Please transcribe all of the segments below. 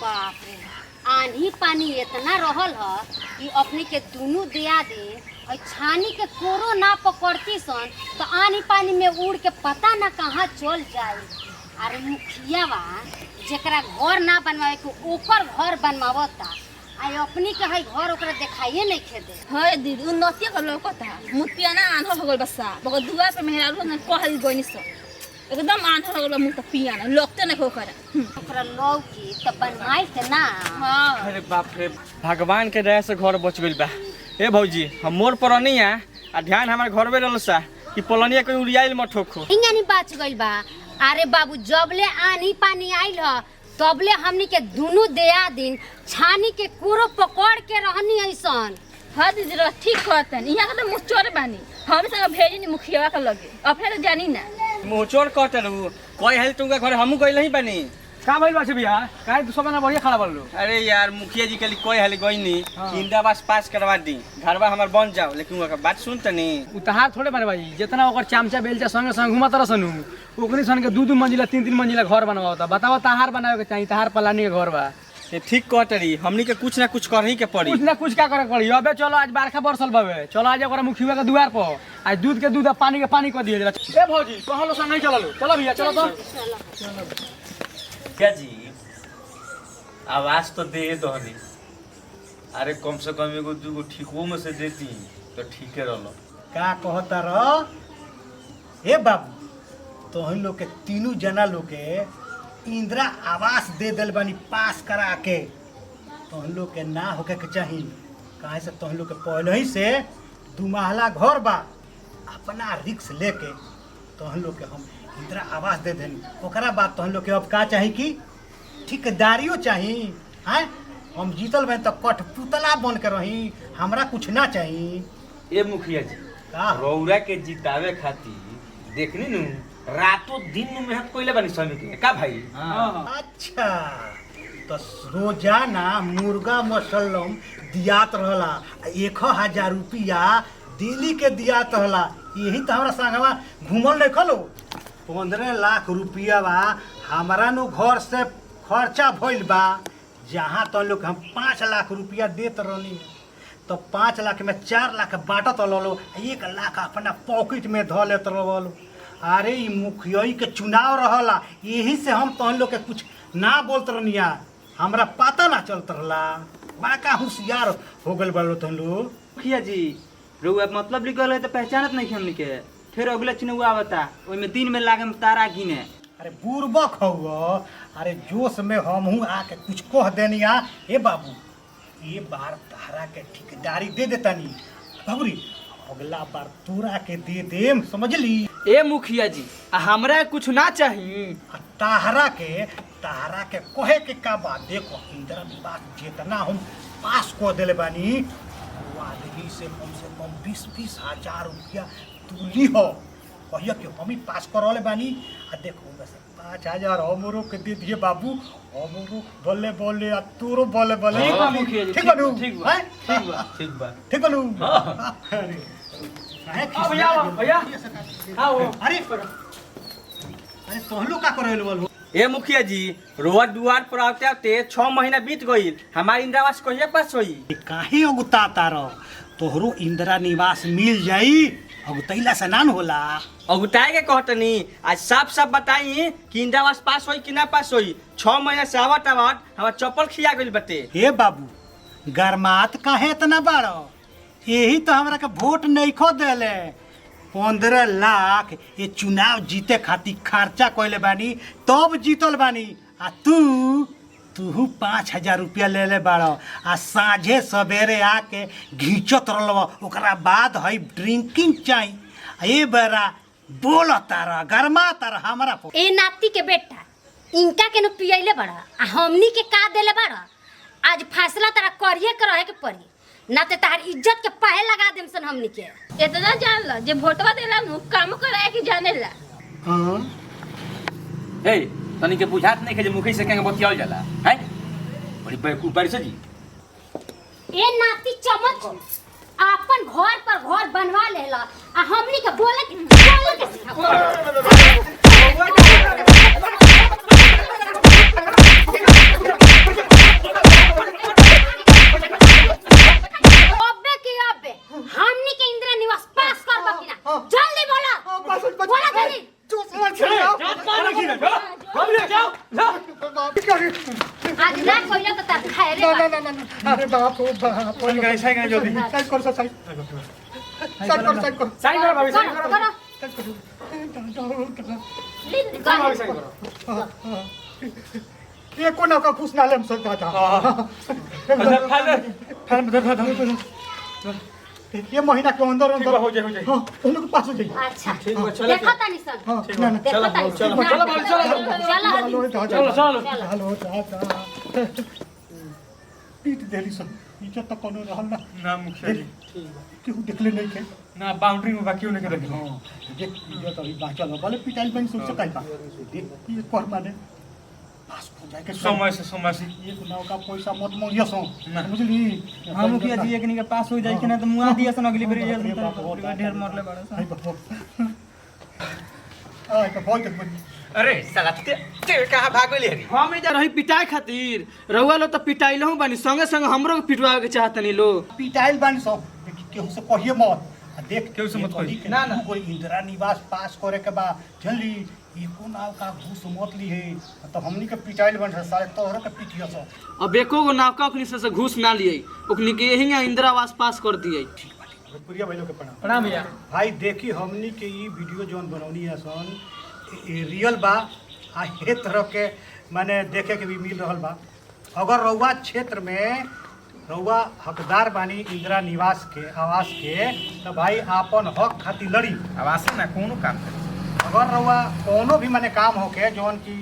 बाप रे, आंधी पानी इतना रहल ह कि अपने के दोनों दिया दे और छानी के कोरो ना पकड़ती सन तो आंधी पानी में उड़ के पता ना कहाँ चल जाए। अरे मुखिया बा जेकरा घर ना बनवावे के ओकर घर बनवावता आई अपनी के है घर ओकरा दिखाइए नहीं खेदे। है दीदी उ नतिया का लौकता मुतिया ना आंधो हो गइल बसा बग दुआ पे मेहरारू ना कहल गइनी सो एकदम आंधो हो गइल मुत पिया ना लगते नहीं हो करे ओकरा लौकी त बनवाई के ना। हां अरे बाप रे, भगवान के दया से घर बच गइल बा। ए भौजी हम मोर पर नहीं है आ ध्यान हमारे घर में रहल सा कि पलनिया कोई उड़ियाइल मत ठोको। इंगा नहीं बाच गइल बा। अरे बाबू जबले आनी पानी आइल ह तबले हमनी के दोनों दया दिन छानी के कोरो पकड़ के रहनी ऐसन। हां दीदी रो ठीक कहतन इहां के तो मुचोर बानी हम संग भेजी नी मुखिया का लगे अपने तो जानी ना मोचोर कटल कोई हेल तुमका घर हमहू गइल नहीं बानी। का भइल बाछे भैया काहे तू सब ना बढ़िया खड़ा बोललो। अरे यार मुखिया जी के लिए कोई हेल गई नहीं कि इंदिरावास पास करवा दी घरवा हमार बन जाओ, लेकिन ओकर बात सुन तनी उतहार थोड़े मारे भाई जितना ओकर चामचा बेलचा संगे संग घुमा तरह सनु ओकनी सन के 2-2 मंजिला 3-3 मंजिला घर बनवावता। बतावा तहार बनावे के चाहिए तहार पलानी के घर बा। ये ठीक कहतरी हमनी के कुछ ना कुछ करही के पड़ी। कुछ ना कुछ का करे पड़ी। अबे चलो आज बारखा बरसल बावे चलो आज ओकरा मुखिया के द्वार पर आज दूध के दूध पानी के पानी कर दिए जरा। ए भौजी कहलो संग नहीं चललो चलो भैया चलो तो क्या जी आवाज तो दे दहनी। अरे कम से कम एगो दूगो ठीको में से देती तो ठीके रहलो। का कहता रह ए बाबू तोहन लोग के तीनों जना लोग के इंदिरा आवास दे दिल बानी पास करा के। तोहन लोग के ना होके के चाहिए काहे से तोहन लोग के पहले ही से 2 महला घर बा अपना रिक्स लेके तोहन लोग के हम इंदिरा आवास दे देनी। ओकरा बाद तोहन लोग के अब का चाहिए कि ठेकेदारियों चाहिए हैं। हम जीतल बन तो कठपुतला बन के रही हमरा कुछ ना चाहिए। ए मुखिया जी का रौरा के जितावे खातिर देखनी नु रातों दिन नु मेहनत कइले बानी स्वामी के का भाई। अच्छा तो रोजाना मुर्गा मसलम दियात रहला 1000 रुपया दिल्ली के दियात रहला। यही तो हमारा संगवा घूमल नहीं खलो 15 लाख रुपया बा हमारा नु घर से खर्चा भइल बा। जहाँ तो लोग हम 5 लाख रुपया देत रहनी तो 5 लाख में 4 लाख बांटत रहलो 1 लाख अपना पॉकेट में धो लेत रहलो। अरे ई मुखियाई के चुनाव रहला यही से हम तहन लोग के कुछ ना बोलत रहनिया हमरा पता ना चलत रहला। बड़ा होशियार हो गल बालो तहन लोग। मुखिया जी रउआ मतलब लिखल है तो पहचानत नहीं हमनी के। फिर अगला चुनाव आवता ओइ में दिन में लागे में तारा गिने। अरे बुरबक हो। अरे जोश में हमहू आके कुछ कह देनिया। ए बाबू ये बार तारा के ठेकेदारी दे देतानी बाबूरी अगला बार तोरा के दे देम समझली। ए मुखिया जी हमरा कुछ ना चाहिए। आ तारा के कहे के का बात देखो इंदिरा विवाह जितना हम पास कर दिले बानी वादगी से कम 20-20 हजार रुपया तू ली हो कहिया कि हम ही पास करौले बानी। आ देखो वैसे 5000 हमरो के दे दिए बाबू हमरो बोले बोले आ तोरो बोले बोले ठीक बा मुखिया जी, ठीक बनू ठीक बा, हैं? ठीक बा ठीक बनू अरे भैया भैया आओ अरे तोहलो का करेल बोलो। ए मुखिया जी रोआ दुआर पर आते आते 6 महीना बीत गई हमारी इंदिरावास कहिया पास होई। काहे अगुताता रह तोहरो इंदिरा निवास मिल जाई अगुतैला से नान होला। अगुताए के कहतनी आज साफ साफ बताई कि इंदिरावास पास होई कि ना पास होई। 6 महीना से आवत हमार चप्पल खिया गइल बटे। हे बाबू गरमात काहे इतना बाड़ो यही तो हमरा के वोट नहीं खो देले 15 लाख ये चुनाव जीते खातिर खर्चा कइले बानी तब जीतल बानी। आ तू 5000 रुपया ले ले बाड़ो आ साँझे सवेरे आके घींचत रहलो ओकरा बाद है ड्रिंकिंग चाहिए। ए बेरा बोल तारा गरमा तारा हमरा पर। ए नाती के बेटा इनका के न पियले बड़ा आ हमनी के का देले बड़ा। आज फैसला तारा करिए के रहे के पड़ी ना ते तार इज्जत के पाहे लगा देम सन हमनी के। इतना जान ल जे वोटवा देला नु काम करे के जानेला। हां हे तनी के बुझात नहीं के मुखी से केंगे बतियाल जाला हैं बड़ी बेवकूफ से जी। ए नाती चमच अपन घर पर घर बनवा लेला आ हमनी के बोले के सिखा। आज ना कोइला तो ता खाए रे ना ना ना ना अरे बाप रे बाप साइन करे साइन करे जल्दी साइड कर साइड साइड कर साइन करो भाभी साइन करो लिंद करो भाभी कर साइन करो ये कोना का खुश नाले में सकता था अच्छा फाइनल फैन ये महीना के अंदर ठीक अंदर हो जाए हाँ उन लोग के पास हो जाइए अच्छा ठीक बा चलो देखा तानी सन हाँ ना ना देखा तानी चलो भाभी चलो चलो चलो हेलो दादा पीट देली सब नीचे तक कोनो रहल ना ना मुखिया जी केहू देखले नहीं के ना बाउंड्री में बाकी होने के देखी हाँ देख ये तो अभी बाँचल हो भले पिटाइल बनी सोच सकाई बा देख ये कर माने पास हो जाए के समय से एक नाव का पैसा मत मांगियो सो ना। बुझली हम मुखिया जी एकनी के पास हो जाई कि ना तो मुआ दिया सन अगली बेर बाप रे बाप, ढेर मरले बड़े आई बाप आ तो बहुत बनी अरे साला ते कहां भाग गेली हरी हम इधर रही पिटाई खातिर रहुआ लो तो पिटाइल हूं बानी संगे संगे हमरो के पिटवावे के चाहतनी लो पिटाइल बनी सो केहू से कहिए मत आ देख केहू से मत कही। ना ना कोई इंदिरा निवास पास करे के बा जल्दी एको नाव का घूस मत ली है तो हमनी के पिटाइल बन सारे तोहरा के पिटियो सो अब एको गो नावका ओकनी से घूस ना लिए ओकनी के यही इंदिरा आवास पास कर दिए प्रिया भाई लोग के प्रणाम भैया भाई देखी हमनी के ई वीडियो जौन बनौनी है सन रियल बा आ ये तरह के माने देखे के भी मिल रहल बा अगर रउआ क्षेत्र में रउआ हकदार बानी इंदिरा निवास के आवास के तो भाई आपन हक खातिर लड़ी आवास ना कोनो काम करे अगर रउआ कोनो भी माने काम होके जौन की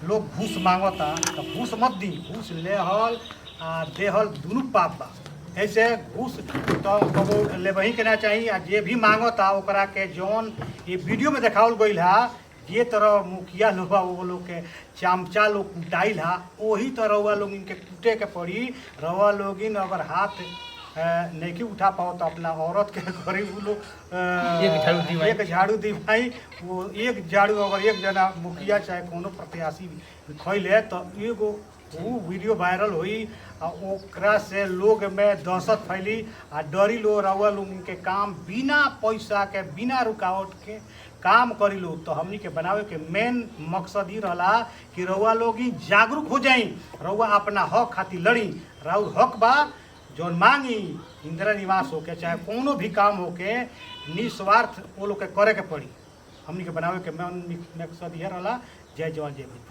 लोग घूस मांगता तो घूस मत दी घूस लेहल आ देहल दुनू पाप बा ऐसे घूस तो कबो लेबही के ना चाहिए आ जे भी मांगता ओकरा के जौन ये वीडियो में देखावल गईल है ये तरह मुखिया लोग बा वो लोग के चामचा लोग कुटाइल है वही तरह रउआ लोग इनके कूटे के पड़ी रउआ लोग इन अगर हाथ नहीं उठा पाओ तो अपना औरत के घरे वो लोग एक झाड़ू दी भाई वो एक झाड़ू अगर एक जना मुखिया चाहे कोनो प्रत्याशी खैले तो एगो वो वीडियो वायरल हुई आ ओकरा से लोग में दहशत फैली आ डरी लो रउआ लोग के काम बिना पैसा के बिना रुकावट के काम करी लो तो हमनी के बनावे के मेन मकसद ही रहला कि रउआ लोग ही जागरूक हो जाई रउआ अपना हक खातिर लड़ी राउर हक बा जौन मांगी इंदिरा निवास होके चाहे कोनो भी काम होके निस्वार्थ वो लोग के करे के पड़ी हमनी के बनावे के मेन मकसद यह रहला जय जवान जय भीम।